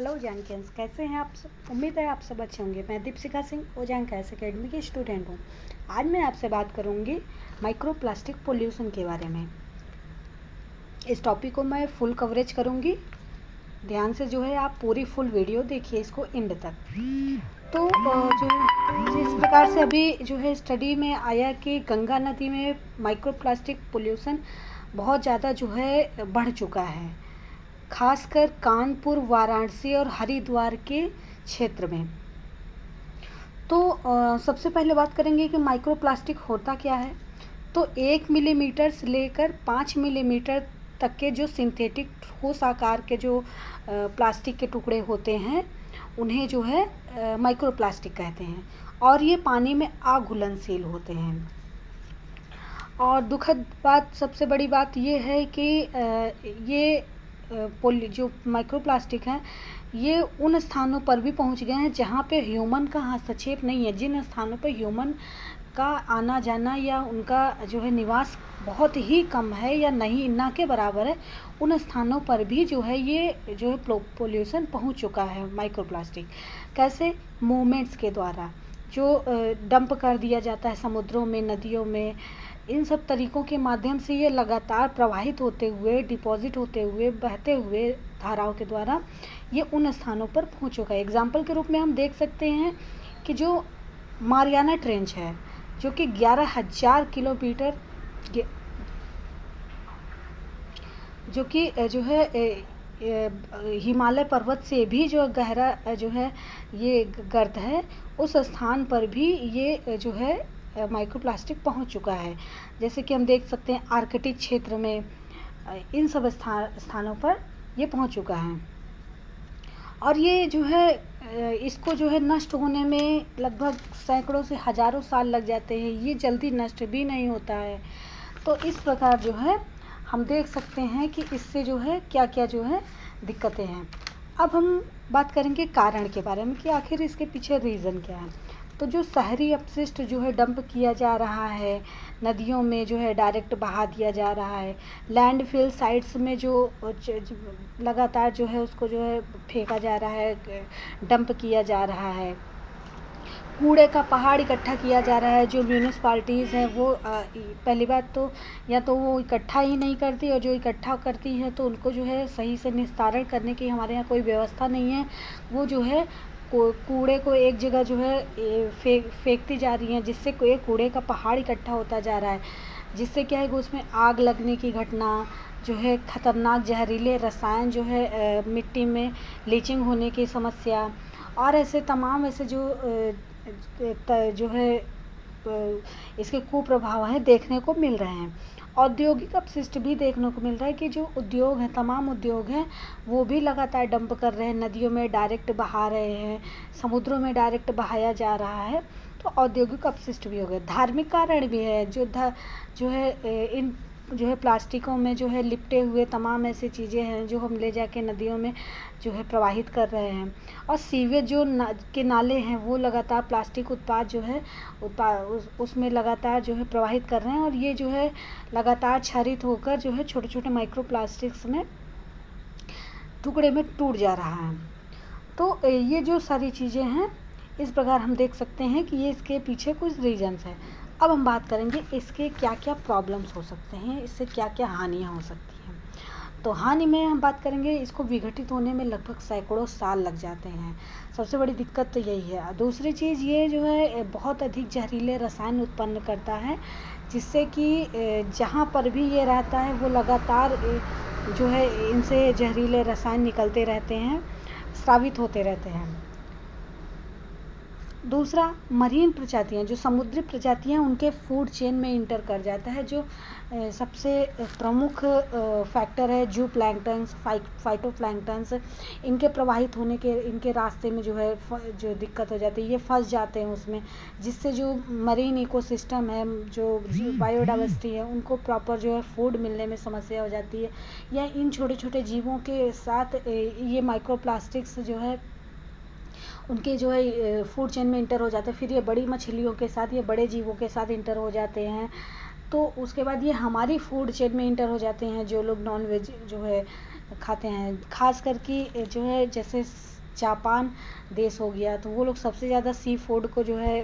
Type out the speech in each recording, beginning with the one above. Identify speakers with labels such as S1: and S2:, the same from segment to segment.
S1: Hello जैंकिन्स, कैसे हैं आप सब। उम्मीद है आप सब अच्छे होंगे। मैं दीपशिखा सिंह ओजैंकिन्स एकेडमी की स्टूडेंट हूँ। आज मैं आपसे बात करूँगी माइक्रो प्लास्टिक पोल्यूशन के बारे में। इस टॉपिक को मैं फुल कवरेज करूँगी। ध्यान से जो है आप पूरी फुल वीडियो देखिए इसको एंड तक। तो जिस प्रकार से अभी जो है स्टडी में आया कि गंगा नदी में माइक्रो प्लास्टिक पोल्यूशन बहुत ज़्यादा जो है बढ़ चुका है, खासकर कानपुर, वाराणसी और हरिद्वार के क्षेत्र में। तो सबसे पहले बात करेंगे कि माइक्रो प्लास्टिक होता क्या है। तो 1 मिलीमीटर से लेकर 5 मिलीमीटर तक के जो सिंथेटिक ठोस आकार के जो प्लास्टिक के टुकड़े होते हैं उन्हें जो है माइक्रो प्लास्टिक कहते हैं, और ये पानी में अघुलनशील होते हैं। और दुखद बात, सबसे बड़ी बात ये है कि ये जो माइक्रो प्लास्टिक हैं ये उन स्थानों पर भी पहुंच गए हैं जहां पे ह्यूमन का हस्तक्षेप नहीं है। जिन स्थानों पर ह्यूमन का आना जाना या उनका जो है निवास बहुत ही कम है या नहीं, ना के बराबर है, उन स्थानों पर भी जो है ये जो है पोल्यूशन पहुंच चुका है माइक्रो प्लास्टिक। कैसे? मूवमेंट्स के द्वारा जो डंप कर दिया जाता है समुद्रों में, नदियों में, इन सब तरीकों के माध्यम से ये लगातार प्रवाहित होते हुए, डिपॉजिट होते हुए, बहते हुए धाराओं के द्वारा ये उन स्थानों पर पहुंच चुका है। एग्जाम्पल के रूप में हम देख सकते हैं कि जो मारियाना ट्रेंच है, जो कि 11,000 किलोमीटर, जो कि जो है हिमालय पर्वत से भी जो गहरा जो है ये गर्त है, उस स्थान पर भी ये जो है माइक्रो प्लास्टिक पहुंच चुका है। जैसे कि हम देख सकते हैं आर्कटिक क्षेत्र में, इन सब स्थानों पर ये पहुंच चुका है। और ये जो है इसको जो है नष्ट होने में लगभग सैकड़ों से हजारों साल लग जाते हैं। ये जल्दी नष्ट भी नहीं होता है। तो इस प्रकार जो है हम देख सकते हैं कि इससे जो है क्या क्या जो है दिक्कतें हैं। अब हम बात करेंगे कारण के बारे में कि आखिर इसके पीछे रीज़न क्या है। तो जो शहरी अपशिष्ट जो है डंप किया जा रहा है, नदियों में जो है डायरेक्ट बहा दिया जा रहा है, लैंडफिल साइट्स में जो लगातार जो है उसको जो है फेंका जा रहा है, डंप किया जा रहा है, कूड़े का पहाड़ इकट्ठा किया जा रहा है। जो म्यूनिसपालिटीज़ हैं वो पहली बात तो या तो वो इकट्ठा ही नहीं करती, और जो इकट्ठा करती है तो उनको जो है सही से निस्तारण करने की हमारे यहाँ कोई व्यवस्था नहीं है। वो जो है कूड़े को एक जगह जो है फेंकती जा रही हैं, जिससे कूड़े का पहाड़ इकट्ठा होता जा रहा है, जिससे क्या है कि उसमें आग लगने की घटना, जो है खतरनाक जहरीले रसायन जो है मिट्टी में लीचिंग होने की समस्या, और ऐसे तमाम ऐसे जो है इसके कुप्रभाव हैं देखने को मिल रहे हैं। औद्योगिक अपशिष्ट भी देखने को मिल रहा है कि जो उद्योग हैं, तमाम उद्योग हैं, वो भी लगातार डंप कर रहे हैं, नदियों में डायरेक्ट बहा रहे हैं, समुद्रों में डायरेक्ट बहाया जा रहा है। तो औद्योगिक अपशिष्ट भी हो गए। धार्मिक कारण भी है, जो है इन जो है प्लास्टिकों में जो है लिपटे हुए तमाम ऐसी चीज़ें हैं जो हम ले जाके नदियों में जो है प्रवाहित कर रहे हैं। और सीवेज जो के नाले हैं वो लगातार प्लास्टिक उत्पाद जो है उसमें लगातार जो है प्रवाहित कर रहे हैं, और ये जो है लगातार क्षरित होकर जो है छोटे छोटे माइक्रो प्लास्टिक्स में टुकड़े में टूट जा रहा है। तो ये जो सारी चीज़ें हैं, इस प्रकार हम देख सकते हैं कि ये इसके पीछे कुछ रीजंस हैं। अब हम बात करेंगे इसके क्या क्या प्रॉब्लम्स हो सकते हैं, इससे क्या क्या हानियाँ हो सकती हैं। तो हानि में हम बात करेंगे, इसको विघटित होने में लगभग सैकड़ों साल लग जाते हैं। सबसे बड़ी दिक्कत तो यही है। दूसरी चीज़ ये जो है बहुत अधिक जहरीले रसायन उत्पन्न करता है, जिससे कि जहाँ पर भी ये रहता है वो लगातार जो है इनसे जहरीले रसायन निकलते रहते हैं, स्रावित होते रहते हैं। दूसरा, मरीन प्रजातियाँ, जो समुद्री प्रजातियाँ, उनके फूड चेन में इंटर कर जाता है। जो सबसे प्रमुख फैक्टर है जू प्लैंक्टन्स, फाइटोप्लैंक्टन्स, इनके प्रवाहित होने के, इनके रास्ते में जो है जो दिक्कत हो जाती है, ये फंस जाते हैं उसमें, जिससे जो मरीन इकोसिस्टम है, जो बायोडाइवर्सिटी है, उनको प्रॉपर जो है फूड मिलने में समस्या हो जाती है। या इन छोटे छोटे जीवों के साथ ये माइक्रो प्लास्टिक्स जो है उनके जो है फूड चेन में इंटर हो जाते हैं। फिर ये बड़ी मछलियों के साथ, ये बड़े जीवों के साथ इंटर हो जाते हैं। तो उसके बाद ये हमारी फूड चेन में इंटर हो जाते हैं। जो लोग नॉन वेज जो है खाते हैं। खास करके जो है जैसे जापान देश हो गया, तो वो लोग सबसे ज़्यादा सी फूड को जो है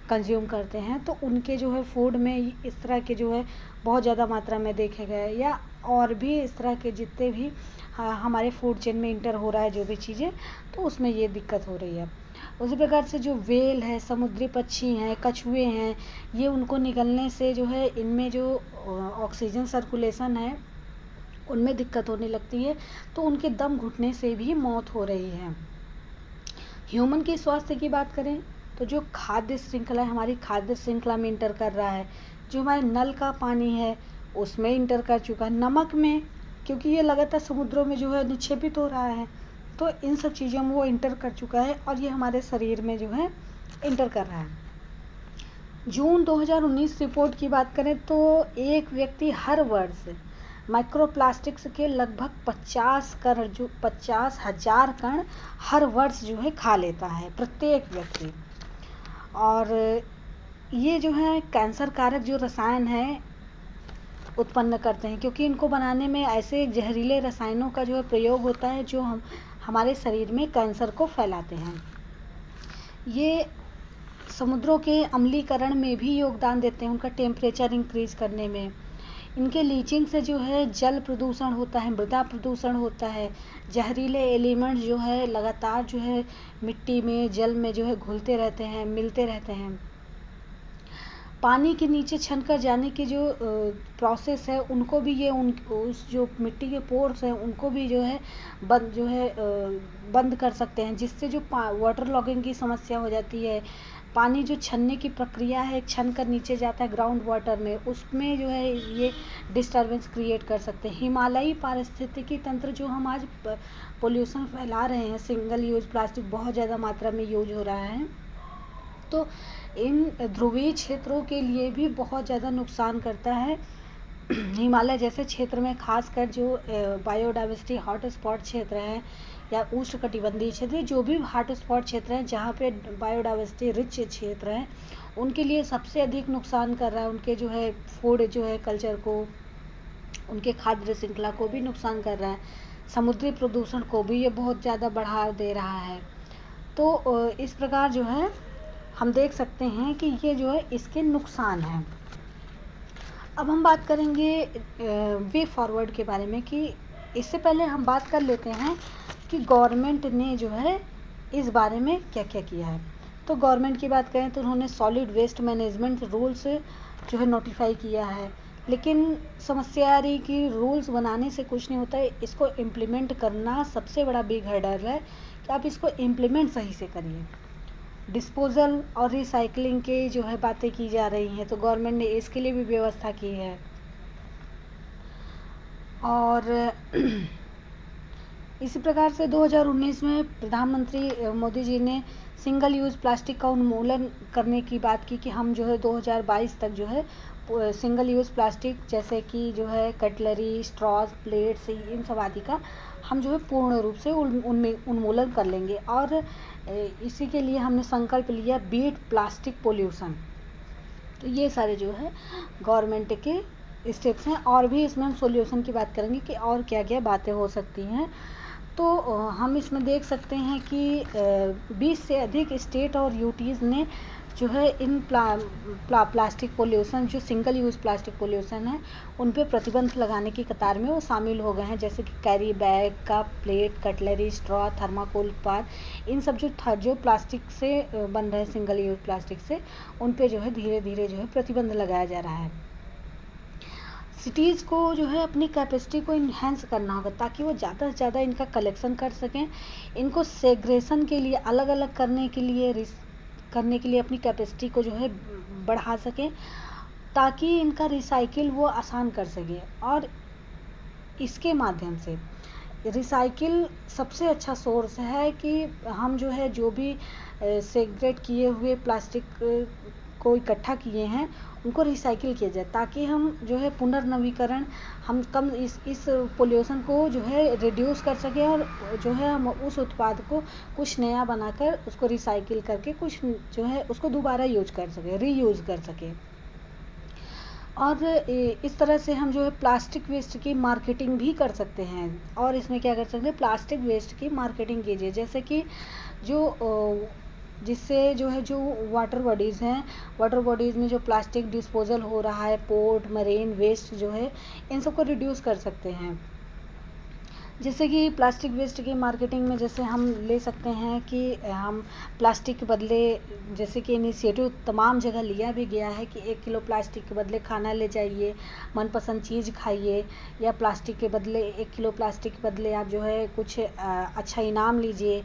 S1: कंज्यूम करते हैं। तो उनके जो है फूड में इस तरह के जो है बहुत ज़्यादा मात्रा में देखे गए, या और भी इस तरह के जितने भी हमारे फूड चेन में इंटर हो रहा है जो भी चीज़ें, तो उसमें ये दिक्कत हो रही है। उसी प्रकार से जो व्हेल है, समुद्री पक्षी हैं, कछुए हैं, ये उनको निगलने से जो है इनमें जो ऑक्सीजन सर्कुलेशन है उनमें दिक्कत होने लगती है, तो उनके दम घुटने से भी मौत हो रही है। ह्यूमन के स्वास्थ्य की बात करें तो जो खाद्य श्रृंखला है, हमारी खाद्य श्रृंखला में इंटर कर रहा है, जो हमारे नल का पानी है उसमें इंटर कर चुका है, नमक में, क्योंकि ये लगातार समुद्रों में जो है निक्षेपित हो रहा है, तो इन सब चीज़ों में वो इंटर कर चुका है और ये हमारे शरीर में जो है इंटर कर रहा है। जून 2019 रिपोर्ट की बात करें तो एक व्यक्ति हर वर्ष माइक्रोप्लास्टिक्स के लगभग 50,000 कण हर वर्ष जो है खा लेता है, प्रत्येक व्यक्ति। और ये जो है कैंसर कारक जो रसायन है उत्पन्न करते हैं, क्योंकि इनको बनाने में ऐसे जहरीले रसायनों का जो है प्रयोग होता है जो हमारे शरीर में कैंसर को फैलाते हैं। ये समुद्रों के अम्लीकरण में भी योगदान देते हैं, उनका टेम्परेचर इंक्रीज करने में। इनके लीचिंग से जो है जल प्रदूषण होता है, मृदा प्रदूषण होता है, जहरीले एलिमेंट्स जो है लगातार जो है मिट्टी में, जल में जो है घुलते रहते हैं, मिलते रहते हैं। पानी के नीचे छनकर जाने की जो प्रोसेस है उनको भी ये उस जो मिट्टी के पोर्स हैं उनको भी जो है बंद कर सकते हैं, जिससे जो वाटर लॉगिंग की समस्या हो जाती है, पानी जो छनने की प्रक्रिया है, छन कर नीचे जाता है ग्राउंड वाटर में, उसमें जो है ये डिस्टर्बेंस क्रिएट कर सकते हैं। हिमालयी पारिस्थितिकी तंत्र जो हम आज पोल्यूशन फैला रहे हैं, सिंगल यूज प्लास्टिक बहुत ज़्यादा मात्रा में यूज हो रहा है, तो इन ध्रुवीय क्षेत्रों के लिए भी बहुत ज़्यादा नुकसान करता है। हिमालय जैसे क्षेत्र में खासकर जो बायोडाइवर्सिटी हॉट स्पॉट क्षेत्र है या उष्णकटिबंधीय क्षेत्र, जो भी हॉट स्पॉट क्षेत्र हैं जहाँ पे बायोडाइवर्सिटी रिच क्षेत्र हैं, उनके लिए सबसे अधिक नुकसान कर रहा है। उनके जो है फूड जो है कल्चर को, उनके खाद्य श्रृंखला को भी नुकसान कर रहा है। समुद्री प्रदूषण को भी ये बहुत ज़्यादा बढ़ावा दे रहा है। तो इस प्रकार जो है हम देख सकते हैं कि ये जो है इसके नुकसान हैं। अब हम बात करेंगे वे फॉरवर्ड के बारे में, कि इससे पहले हम बात कर लेते हैं कि गवर्नमेंट ने जो है इस बारे में क्या क्या किया है। तो गवर्नमेंट की बात करें तो उन्होंने सॉलिड वेस्ट मैनेजमेंट रूल्स जो है नोटिफाई किया है, लेकिन समस्या आ रही कि रूल्स बनाने से कुछ नहीं होता है, इसको इम्प्लीमेंट करना सबसे बड़ा बिग हर्डल है कि आप इसको इम्प्लीमेंट सही से करिए। डिस्पोजल और रिसाइकलिंग के जो है बातें की जा रही हैं, तो गवर्नमेंट ने इसके लिए भी व्यवस्था की है। और इसी प्रकार से 2019 में प्रधानमंत्री मोदी जी ने सिंगल यूज़ प्लास्टिक का उन्मूलन करने की बात की कि हम जो है 2022 तक जो है सिंगल यूज़ प्लास्टिक जैसे कि जो है कटलरी, स्ट्रॉज, प्लेट्स, इन सब आदि का हम जो है पूर्ण रूप से उनमें उन्मूलन कर लेंगे। और इसी के लिए हमने संकल्प लिया बीट प्लास्टिक पोल्यूशन। तो ये सारे जो है गवर्नमेंट के स्टेप्स हैं, और भी इसमें हम सॉल्यूशन की बात करेंगे कि और क्या क्या बातें हो सकती हैं। तो हम इसमें देख सकते हैं कि 20 से अधिक स्टेट और यूटीज़ ने जो है इन प्लास्टिक पोल्यूशन, जो सिंगल यूज़ प्लास्टिक पोल्यूशन है, उन पे प्रतिबंध लगाने की कतार में वो शामिल हो गए हैं, जैसे कि carry bag, cup, plate, cutlery, straw, thermocol उत्पाद, इन सब जो प्लास्टिक से बन रहे हैं, सिंगल यूज़ प्लास्टिक से, उन पे जो है धीरे धीरे जो है प्रतिबंध लगाया जा रहा है। सिटीज़ को जो है अपनी कैपेसिटी को इन्हेंस करना होगा ताकि वो ज़्यादा से ज़्यादा इनका कलेक्शन कर सकें, इनको सेग्रेशन के लिए, अलग अलग करने के लिए अपनी कैपेसिटी को जो है बढ़ा सकें, ताकि इनका रिसाइकिल वो आसान कर सकें। और इसके माध्यम से रिसाइकिल सबसे अच्छा सोर्स है कि हम जो है जो भी सेग्रेट किए हुए प्लास्टिक को इकट्ठा किए हैं उनको रिसाइकिल किया जाए, ताकि हम जो है पुनर्नवीकरण, हम कम इस पोल्यूशन को जो है रिड्यूस कर सकें, और जो है हम उस उत्पाद को कुछ नया बनाकर उसको रिसाइकिल करके कुछ जो है उसको दोबारा यूज कर सकें, रीयूज़ कर सकें। और इस तरह से हम जो है प्लास्टिक वेस्ट की मार्केटिंग भी कर सकते हैं। और इसमें क्या कर सकते हैं, प्लास्टिक वेस्ट की मार्केटिंग कीजिए, जैसे कि जो जिससे जो है जो वाटर बॉडीज़ हैं, वाटर बॉडीज़ में जो प्लास्टिक डिस्पोजल हो रहा है, पोर्ट मरीन वेस्ट जो है, इन सबको रिड्यूस कर सकते हैं। जैसे कि प्लास्टिक वेस्ट की मार्केटिंग में जैसे हम ले सकते हैं कि हम प्लास्टिक के बदले, जैसे कि इनिशिएटिव तमाम जगह लिया भी गया है कि 1 किलो प्लास्टिक के बदले खाना ले जाइए, मनपसंद चीज़ खाइए, या प्लास्टिक के बदले 1 किलो प्लास्टिक के बदले आप जो है कुछ अच्छा इनाम लीजिए,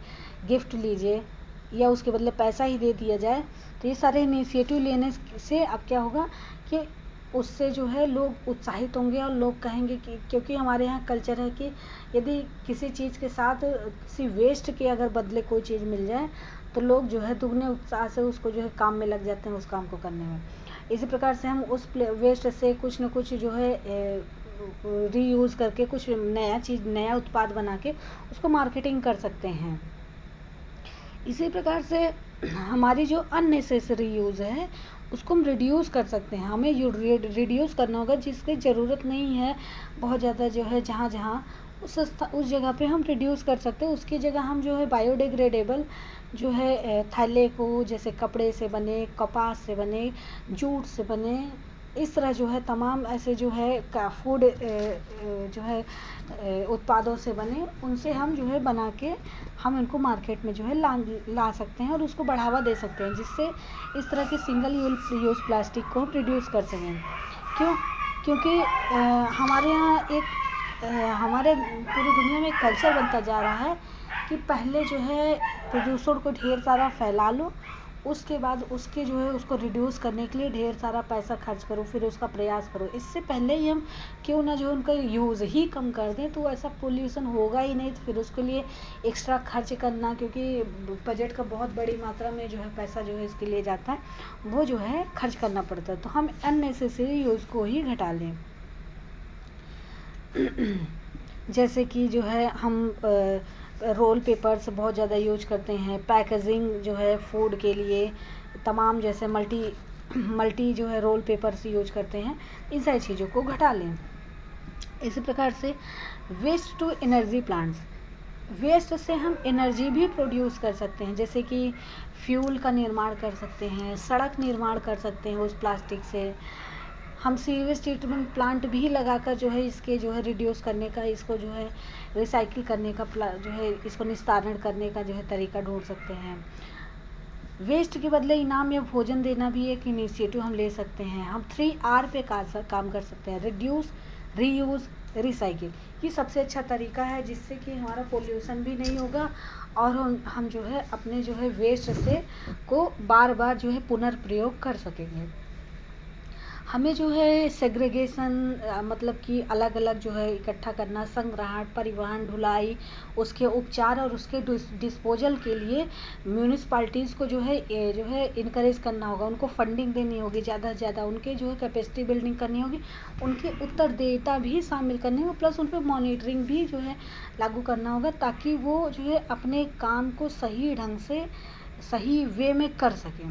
S1: गिफ्ट लीजिए, या उसके बदले पैसा ही दे दिया जाए। तो ये सारे इनिशिएटिव लेने से अब क्या होगा कि उससे जो है लोग उत्साहित होंगे और लोग कहेंगे कि, क्योंकि हमारे यहाँ कल्चर है कि यदि किसी चीज़ के साथ किसी वेस्ट के अगर बदले कोई चीज़ मिल जाए तो लोग जो है दुगने उत्साह से उसको जो है काम में लग जाते हैं, उस काम को करने में। इसी प्रकार से हम उस वेस्ट से कुछ न कुछ जो है रीयूज़ करके कुछ नया चीज़, नया उत्पाद बना के उसको मार्केटिंग कर सकते हैं। इसी प्रकार से हमारी जो अननेसेसरी यूज़ है उसको हम रिड्यूस कर सकते हैं। हमें रिड्यूस करना होगा, जिसकी ज़रूरत नहीं है बहुत ज़्यादा जो है, जहाँ उस जगह पे हम रिड्यूस कर सकते हैं। उसकी जगह हम जो है बायोडिग्रेडेबल जो है थैले को, जैसे कपड़े से बने, कपास से बने, जूट से बने, इस तरह जो है तमाम ऐसे जो है फूड जो है उत्पादों से बने, उनसे हम जो है बना के हम इनको मार्केट में जो है ला सकते हैं और उसको बढ़ावा दे सकते हैं, जिससे इस तरह के सिंगल यूज़ प्लास्टिक को हम रिड्यूस कर सकें। क्योंकि हमारे यहाँ हमारे पूरी दुनिया में एक कल्चर बनता जा रहा है कि पहले जो है प्रदूषण को ढेर सारा फैला लो, उसके बाद उसके जो है उसको रिड्यूस करने के लिए ढेर सारा पैसा खर्च करो, फिर उसका प्रयास करो। इससे पहले ही हम क्यों ना जो है उनका यूज़ ही कम कर दें, तो ऐसा पोल्यूशन होगा ही नहीं। तो फिर उसके लिए एक्स्ट्रा खर्च करना, क्योंकि बजट का बहुत बड़ी मात्रा में जो है पैसा जो है इसके लिए जाता है, वो जो है खर्च करना पड़ता है। तो हम अननेसेसरी यूज़ को ही घटा लें। जैसे कि जो है हम रोल पेपर्स बहुत ज़्यादा यूज करते हैं, पैकेजिंग जो है फूड के लिए तमाम जैसे मल्टी जो है रोल पेपर्स यूज करते हैं, इन सारी चीज़ों को घटा लें। इसी प्रकार से waste to energy plants, waste से हम एनर्जी भी प्रोड्यूस कर सकते हैं, जैसे कि फ्यूल का निर्माण कर सकते हैं, सड़क निर्माण कर सकते हैं उस प्लास्टिक से। हम सीवेज ट्रीटमेंट प्लांट भी लगाकर जो है इसके जो है रिड्यूस करने का, इसको जो है रिसाइकिल करने का जो है इसको निस्तारण करने का जो है तरीका ढूंढ सकते हैं। वेस्ट के बदले इनाम या भोजन देना भी एक इनिशिएटिव हम ले सकते हैं। हम 3R पे काम कर सकते हैं, रिड्यूस, रीयूज़, रिसाइकिल। ये सबसे अच्छा तरीका है जिससे कि हमारा पोल्यूशन भी नहीं होगा और हम जो है अपने जो है वेस्ट से को बार बार जो है पुनर्प्रयोग कर सकेंगे। हमें जो है सेग्रीगेशन मतलब कि अलग अलग जो है इकट्ठा करना, संग्रहण, परिवहन, ढुलाई, उसके उपचार और उसके डिस्पोजल के लिए म्यूनिसपालिटीज़ को जो है इनकरेज करना होगा, उनको फंडिंग देनी होगी ज़्यादा से ज़्यादा, उनके जो है कैपेसिटी बिल्डिंग करनी होगी, उनके उत्तरदायिता भी शामिल करनी होगी, प्लस उन पर मॉनिटरिंग भी जो है लागू करना होगा, ताकि वो जो है अपने काम को सही ढंग से सही वे में कर सकें।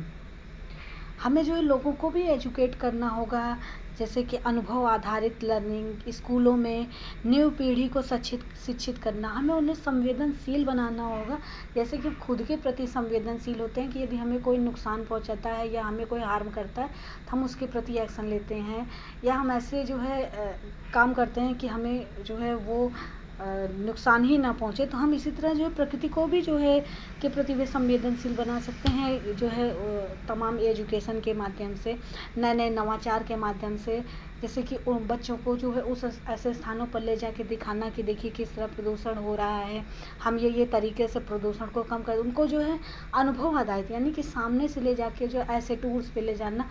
S1: हमें जो है लोगों को भी एजुकेट करना होगा, जैसे कि अनुभव आधारित लर्निंग, स्कूलों में न्यू पीढ़ी को शिक्षित करना, हमें उन्हें संवेदनशील बनाना होगा। जैसे कि खुद के प्रति संवेदनशील होते हैं कि यदि हमें कोई नुकसान पहुंचाता है या हमें कोई हार्म करता है तो हम उसके प्रति एक्शन लेते हैं, या हम ऐसे जो है काम करते हैं कि हमें जो है वो नुकसान ही ना पहुंचे। तो हम इसी तरह जो है प्रकृति को भी जो है के प्रति वे संवेदनशील बना सकते हैं, जो है तमाम एजुकेशन के माध्यम से, नए नए नवाचार के माध्यम से, जैसे कि उन बच्चों को जो है उस ऐसे स्थानों पर ले जाके दिखाना कि देखिए किस तरह प्रदूषण हो रहा है, हम ये तरीके से प्रदूषण को कम कर, उनको जो है अनुभव आधारित, यानी कि सामने से ले जाके जो ऐसे टूर्स पे ले जाना,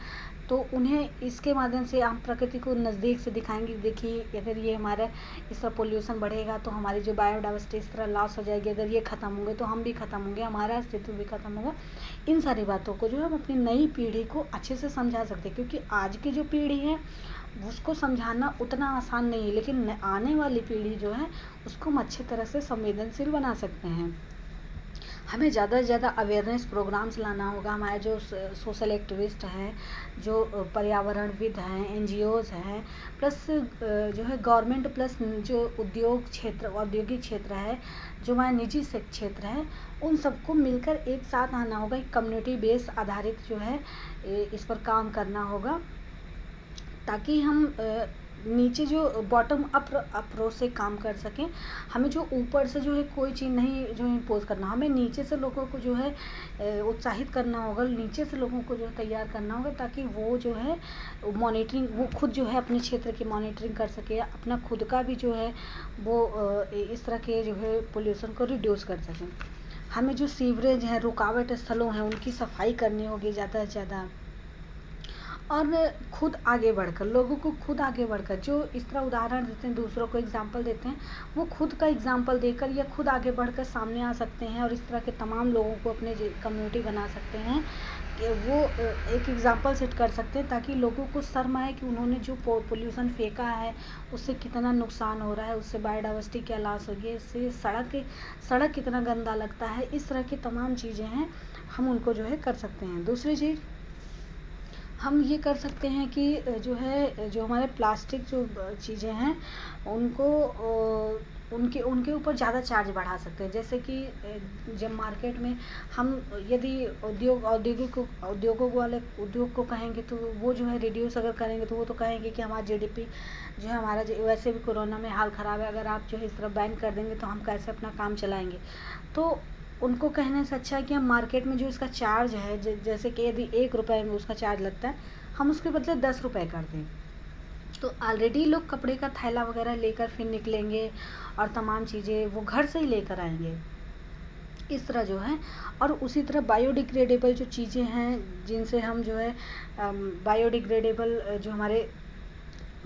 S1: तो उन्हें इसके माध्यम से हम प्रकृति को नज़दीक से दिखाएंगे। देखिए अगर ये हमारा इस तरह पोल्यूशन बढ़ेगा तो हमारी जो बायोडाइवर्सिटी इस तरह लॉस हो जाएगी, अगर ये ख़त्म होंगे तो हम भी ख़त्म होंगे, हमारा अस्तित्व भी ख़त्म होगा। इन सारी बातों को जो है हम अपनी नई पीढ़ी को अच्छे से समझा सकते हैं, क्योंकि आज की जो पीढ़ी है उसको समझाना उतना आसान नहीं है, लेकिन आने वाली पीढ़ी जो है उसको हम अच्छी तरह से संवेदनशील बना सकते हैं। हमें ज़्यादा से ज़्यादा अवेयरनेस प्रोग्राम्स लाना होगा। हमारे जो सोशल एक्टिविस्ट हैं, जो पर्यावरणविद हैं, एनजीओज़ हैं, प्लस जो है गवर्नमेंट, प्लस जो उद्योग क्षेत्र, औद्योगिक क्षेत्र है, जो हमारा निजी क्षेत्र है, उन सबको मिलकर एक साथ आना होगा। एक कम्युनिटी बेस आधारित जो है इस पर काम करना होगा, ताकि हम नीचे जो बॉटम अप्रोच से काम कर सकें। हमें जो ऊपर से जो है कोई चीज़ नहीं जो इम्पोज करना, हमें नीचे से लोगों को जो है उत्साहित करना होगा, नीचे से लोगों को जो है तैयार करना होगा, ताकि वो जो है मॉनिटरिंग, वो खुद जो है अपने क्षेत्र की मॉनिटरिंग कर सके, अपना खुद का भी जो है वो इस तरह के जो है पोल्यूशन को रिड्यूस कर सकें। हमें जो सीवरेज हैं, रुकावट स्थलों हैं, उनकी सफाई करनी होगी ज़्यादा से ज़्यादा, और खुद आगे बढ़कर, लोगों को खुद आगे बढ़कर, जो इस तरह उदाहरण देते हैं, दूसरों को एग्जाम्पल देते हैं, वो खुद का एग्जाम्पल देकर या खुद आगे बढ़कर सामने आ सकते हैं, और इस तरह के तमाम लोगों को अपने कम्युनिटी बना सकते हैं कि वो एक एग्जाम्पल सेट कर सकते हैं, ताकि लोगों को शर्म आए कि उन्होंने जो पोल्यूशन फेंका है उससे कितना नुकसान हो रहा है, उससे बायोडाइवर्सिटी क्या लॉस होगी, इससे सड़क कितना गंदा लगता है। इस तरह की तमाम चीज़ें हैं, हम उनको जो है कर सकते हैं। दूसरी चीज़ हम ये कर सकते हैं कि जो है जो हमारे प्लास्टिक जो चीज़ें हैं उनको उनके ऊपर ज़्यादा चार्ज बढ़ा सकते हैं। जैसे कि जब मार्केट में हम यदि उद्योग को कहेंगे, तो वो जो है रिड्यूस अगर करेंगे, तो वो तो कहेंगे कि हमारा जीडीपी जो है, हमारा वैसे भी कोरोना में हाल ख़राब है, अगर आप जो है इस तरह बैन कर देंगे तो हम कैसे अपना काम चलाएंगे। तो उनको कहने से अच्छा है कि हम मार्केट में जो इसका चार्ज है, जैसे कि यदि 1 रुपये में उसका चार्ज लगता है, हम उसके बदले 10 रुपये कर दें, तो ऑलरेडी लोग कपड़े का थैला वगैरह लेकर फिर निकलेंगे, और तमाम चीज़ें वो घर से ही लेकर आएंगे। इस तरह जो है, और उसी तरह बायोडिग्रेडेबल जो चीज़ें हैं, जिनसे हम जो है बायोडिग्रेडेबल जो हमारे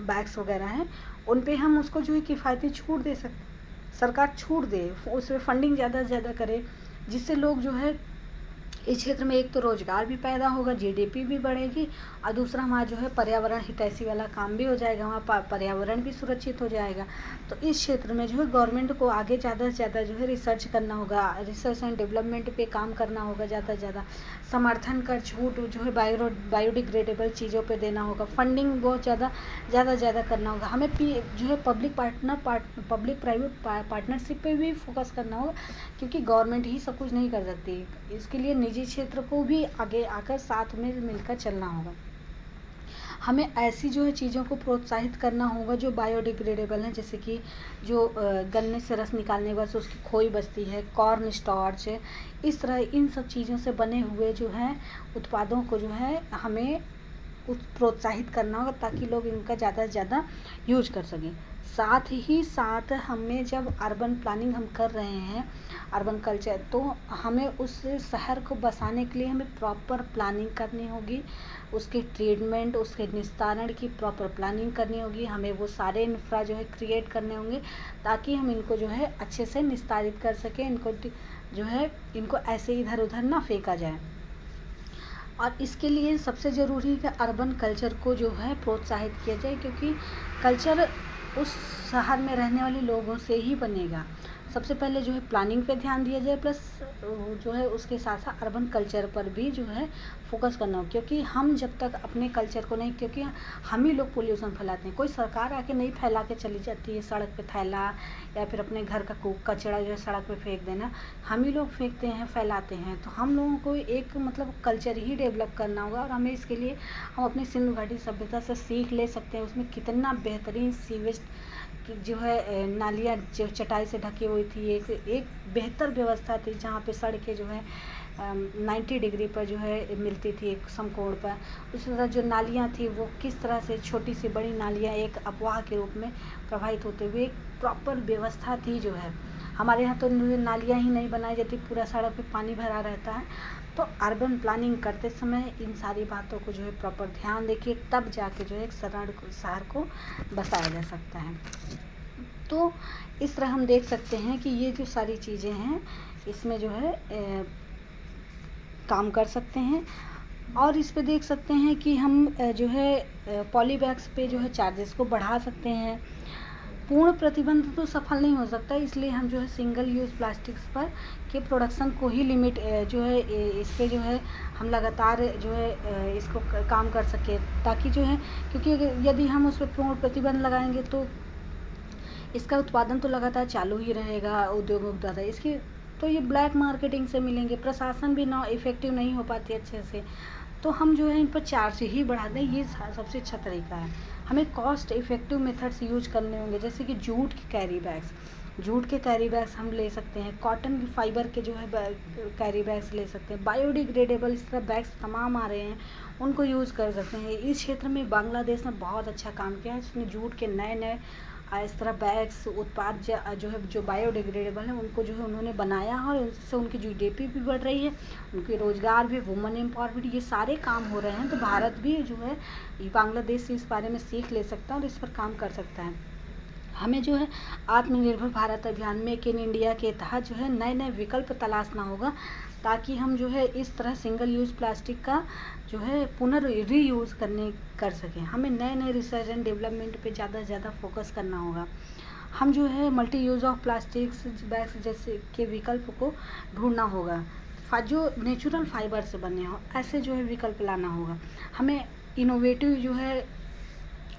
S1: बैग्स वगैरह हैं, उन पे हम उसको जो है किफ़ायती छूट दे सकते, सरकार छूट दे, उसमें फंडिंग ज़्यादा से ज़्यादा करे, जिससे लोग जो है इस क्षेत्र में एक तो रोजगार भी पैदा होगा, जीडीपी भी बढ़ेगी, और दूसरा हमारा जो है पर्यावरण हितैषी वाला काम भी हो जाएगा, हमारा पर्यावरण भी सुरक्षित हो जाएगा। तो इस क्षेत्र में जो है गवर्नमेंट को आगे ज़्यादा से ज़्यादा जो है रिसर्च करना होगा, रिसर्च एंड डेवलपमेंट पे काम करना होगा, ज़्यादा से ज़्यादा समर्थन कर छूट जो है बायोडिग्रेडेबल चीज़ों पे देना होगा, फंडिंग बहुत ज़्यादा करना होगा। हमें जो है पब्लिक प्राइवेट पार्टनरशिप पे भी फोकस करना होगा, क्योंकि गवर्नमेंट ही सब कुछ नहीं कर सकती, इसके लिए निजी क्षेत्र को भी आगे आकर साथ में मिलकर चलना होगा। हमें ऐसी जो है चीज़ों को प्रोत्साहित करना होगा जो बायोडिग्रेडेबल हैं, जैसे कि जो गन्ने से रस निकालने के बाद से उसकी खोई बचती है, कॉर्न स्टार्च, इस तरह इन सब चीज़ों से बने हुए जो है उत्पादों को जो है हमें प्रोत्साहित करना होगा, ताकि लोग इनका ज़्यादा से ज़्यादा यूज कर सकें। साथ ही साथ हमें जब अर्बन प्लानिंग हम कर रहे हैं, अर्बन कल्चर, तो हमें उस शहर को बसाने के लिए हमें प्रॉपर प्लानिंग करनी होगी, उसके ट्रीटमेंट, उसके निस्तारण की प्रॉपर प्लानिंग करनी होगी, हमें वो सारे इंफ्रा जो है क्रिएट करने होंगे, ताकि हम इनको जो है अच्छे से निस्तारित कर सकें, इनको जो है इनको ऐसे इधर उधर ना फेंका जाए। और इसके लिए सबसे ज़रूरी है कि अर्बन कल्चर को जो है प्रोत्साहित किया जाए, क्योंकि कल्चर उस शहर में रहने वाले लोगों से ही बनेगा। सबसे पहले जो है प्लानिंग पे ध्यान दिया जाए, प्लस जो है उसके साथ साथ अर्बन कल्चर पर भी जो है फोकस करना हो, क्योंकि हम जब तक अपने कल्चर को नहीं, क्योंकि हम ही लोग पोल्यूशन फैलाते हैं, कोई सरकार आके नहीं फैला के चली जाती है सड़क पे थैला, या फिर अपने घर का कचरा जो है सड़क पे फेंक देना, हम ही लोग फेंकते हैं, फैलाते हैं। तो हम लोगों को एक मतलब कल्चर ही डेवलप करना होगा, और हमें इसके लिए हम अपनी सिंधु घाटी सभ्यता से सीख ले सकते हैं। उसमें कितना बेहतरीन सीवेज कि जो है नालियाँ जो चटाई से ढकी हुई थी, एक बेहतर व्यवस्था थी, जहाँ पे सड़कें जो है 90 डिग्री पर जो है मिलती थी, एक समकोण पर। उसी तरह जो नालियाँ थी वो किस तरह से छोटी सी बड़ी नालियाँ एक अफवाह के रूप में प्रवाहित होते हुए एक प्रॉपर व्यवस्था थी जो है। हमारे यहाँ तो नालियाँ ही नहीं बनाई जाती, पूरा सड़क पे पानी भरा रहता है। तो अर्बन प्लानिंग करते समय इन सारी बातों को जो है प्रॉपर ध्यान देखिए, तब जाके जो है एक शहर को बसाया जा सकता है। तो इस तरह हम देख सकते हैं कि ये जो सारी चीज़ें हैं, इसमें जो है काम कर सकते हैं। और इस पे देख सकते हैं कि हम जो है पॉली बैग्स पे जो है चार्जेस को बढ़ा सकते हैं। पूर्ण प्रतिबंध तो सफल नहीं हो सकता, इसलिए हम जो है सिंगल यूज़ प्लास्टिक्स पर के प्रोडक्शन को ही लिमिट जो है इस पे जो है हम लगातार जो है इसको काम कर सकें, ताकि जो है, क्योंकि यदि हम उस पर पूर्ण प्रतिबंध लगाएंगे तो इसका उत्पादन तो लगातार चालू ही रहेगा उद्योगों द्वारा। इसकी तो ये ब्लैक मार्केटिंग से मिलेंगे, प्रशासन भी ना इफ़ेक्टिव नहीं हो पाती अच्छे से। तो हम जो है इन पर चार्ज ही बढ़ा दें, ये सबसे अच्छा तरीका है। हमें कॉस्ट इफ़ेक्टिव मेथड्स यूज करने होंगे, जैसे कि जूट के कैरी बैग्स हम ले सकते हैं, कॉटन फाइबर के जो है कैरी बैग्स ले सकते हैं, बायोडिग्रेडेबल इस तरह बैग्स तमाम आ रहे हैं, उनको यूज़ कर सकते हैं। इस क्षेत्र में बांग्लादेश ने बहुत अच्छा काम किया है, उसने जूट के नए इस तरह बैग्स उत्पाद जो है जो बायोडिग्रेडेबल है उनको जो है उन्होंने बनाया, और इससे उनकी जीडीपी भी बढ़ रही है, उनके रोजगार भी, वुमेन एम्पावरमेंट, ये सारे काम हो रहे हैं। तो भारत भी जो है बांग्लादेश से इस बारे में सीख ले सकता है और इस पर काम कर सकता है। हमें जो है आत्मनिर्भर भारत अभियान मेक इन इंडिया के तहत जो है नए विकल्प तलाशना होगा, ताकि हम जो है इस तरह सिंगल यूज़ प्लास्टिक का जो है रीयूज़ कर सकें। हमें नए रिसर्च एंड डेवलपमेंट पे ज़्यादा से ज़्यादा फोकस करना होगा। हम जो है multi use of plastics bags जैसे के विकल्प को ढूंढना होगा, जो नेचुरल फाइबर से बने हों, ऐसे जो है विकल्प लाना होगा। हमें इनोवेटिव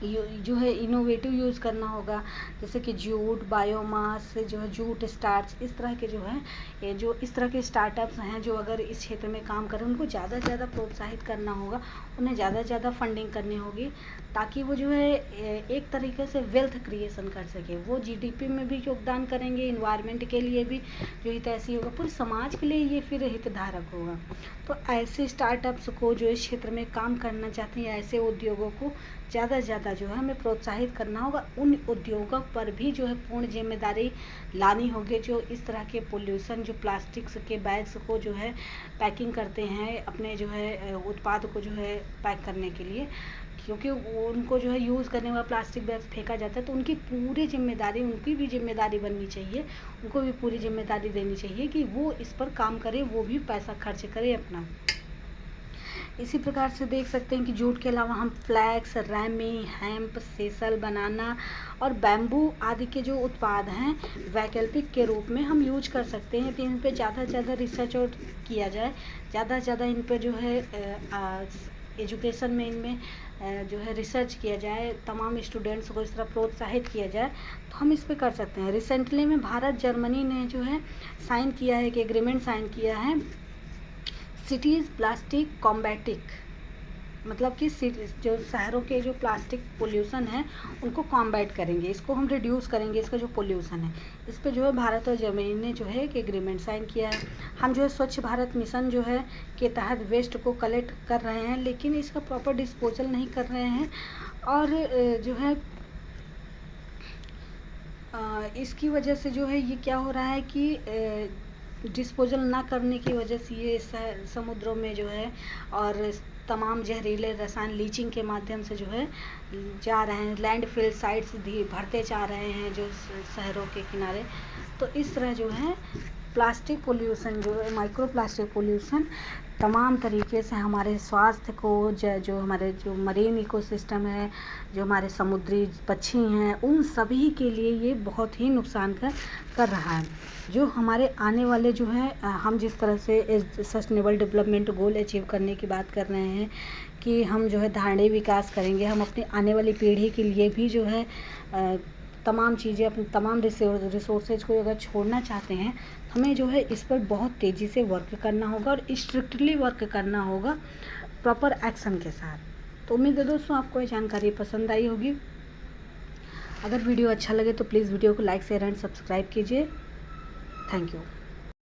S1: इनोवेटिव यूज़ करना होगा, जैसे कि जूट, बायोमास जो है, जूट स्टार्च, इस तरह के जो है ये जो इस तरह के स्टार्टअप्स हैं जो अगर इस क्षेत्र में काम करें, उनको ज़्यादा से ज़्यादा प्रोत्साहित करना होगा, उन्हें ज़्यादा से ज़्यादा फंडिंग करनी होगी, ताकि वो जो है एक तरीके से वेल्थ क्रिएशन कर सके। वो जीडीपी में भी योगदान करेंगे, इन्वायरमेंट के लिए भी जो हितैषी होगा, पूरे समाज के लिए ये फिर हितधारक होगा। तो ऐसे स्टार्टअप्स को जो इस क्षेत्र में काम करना चाहते हैं, ऐसे उद्योगों को ज़्यादा से ज़्यादा जो है हमें प्रोत्साहित करना होगा। उन उद्योगों पर भी जो है पूर्ण जिम्मेदारी लानी होगी, जो इस तरह के पोल्यूशन, जो प्लास्टिक्स के बैग्स को जो है पैकिंग करते हैं अपने जो है उत्पाद को जो है पैक करने के लिए, क्योंकि उनको जो है यूज़ करने वाला प्लास्टिक बैग फेंका जाता है, तो उनकी पूरी जिम्मेदारी, उनकी भी जिम्मेदारी बननी चाहिए, उनको भी पूरी जिम्मेदारी देनी चाहिए कि वो इस पर काम करें, वो भी पैसा खर्च करें अपना। इसी प्रकार से देख सकते हैं कि जूट के अलावा हम फ्लैक्स, रैमी, हेम्प, सेसल, बनाना और बैम्बू आदि के जो उत्पाद हैं वैकल्पिक के रूप में हम यूज कर सकते हैं। तो इन पे ज़्यादा से ज़्यादा रिसर्च और किया जाए, ज़्यादा से ज़्यादा इन पे जो है एजुकेशन में इनमें जो है रिसर्च किया जाए, तमाम स्टूडेंट्स को इस तरह प्रोत्साहित किया जाए, तो हम इस पे कर सकते हैं। रिसेंटली में भारत जर्मनी ने जो है साइन किया है, एक एग्रीमेंट साइन किया है, सिटीज़ प्लास्टिक कॉम्बैटिक, मतलब कि जो शहरों के जो प्लास्टिक पोल्यूशन है उनको कॉम्बैट करेंगे, इसको हम रिड्यूस करेंगे, इसका जो पोल्यूशन है इस पे जो है भारत और जर्मनी ने जो है एक एग्रीमेंट साइन किया है। हम जो है स्वच्छ भारत मिशन जो है के तहत वेस्ट को कलेक्ट कर रहे हैं, लेकिन इसका प्रॉपर डिस्पोजल नहीं कर रहे हैं, और जो है इसकी वजह से जो है ये क्या हो रहा है कि डिस्पोजल ना करने की वजह से ये समुद्रों में जो है और तमाम जहरीले रसायन लीचिंग के माध्यम से जो है जा रहे हैं, लैंडफिल साइट्स भी भरते जा रहे हैं जो शहरों के किनारे। तो इस तरह जो है प्लास्टिक पोल्यूशन जो है, माइक्रो प्लास्टिक पोल्यूशन तमाम तरीके से हमारे स्वास्थ्य को, जो हमारे जो मरीन इकोसिस्टम है, जो हमारे समुद्री पक्षी हैं, उन सभी के लिए ये बहुत ही नुकसान कर रहा है। जो हमारे आने वाले जो है हम जिस तरह से सस्टेनेबल डेवलपमेंट गोल अचीव करने की बात कर रहे हैं कि हम जो है धारणीय विकास करेंगे, हम अपनी आने वाली पीढ़ी के लिए भी जो है तमाम चीज़ें, अपने तमाम रिसोर्सेज को अगर छोड़ना चाहते हैं, हमें जो है इस पर बहुत तेज़ी से वर्क करना होगा और स्ट्रिक्टली वर्क करना होगा प्रॉपर एक्शन के साथ। तो उम्मीद है दोस्तों आपको ये जानकारी पसंद आई होगी। अगर वीडियो अच्छा लगे तो प्लीज़ वीडियो को लाइक, शेयर एंड सब्सक्राइब कीजिए। Thank you.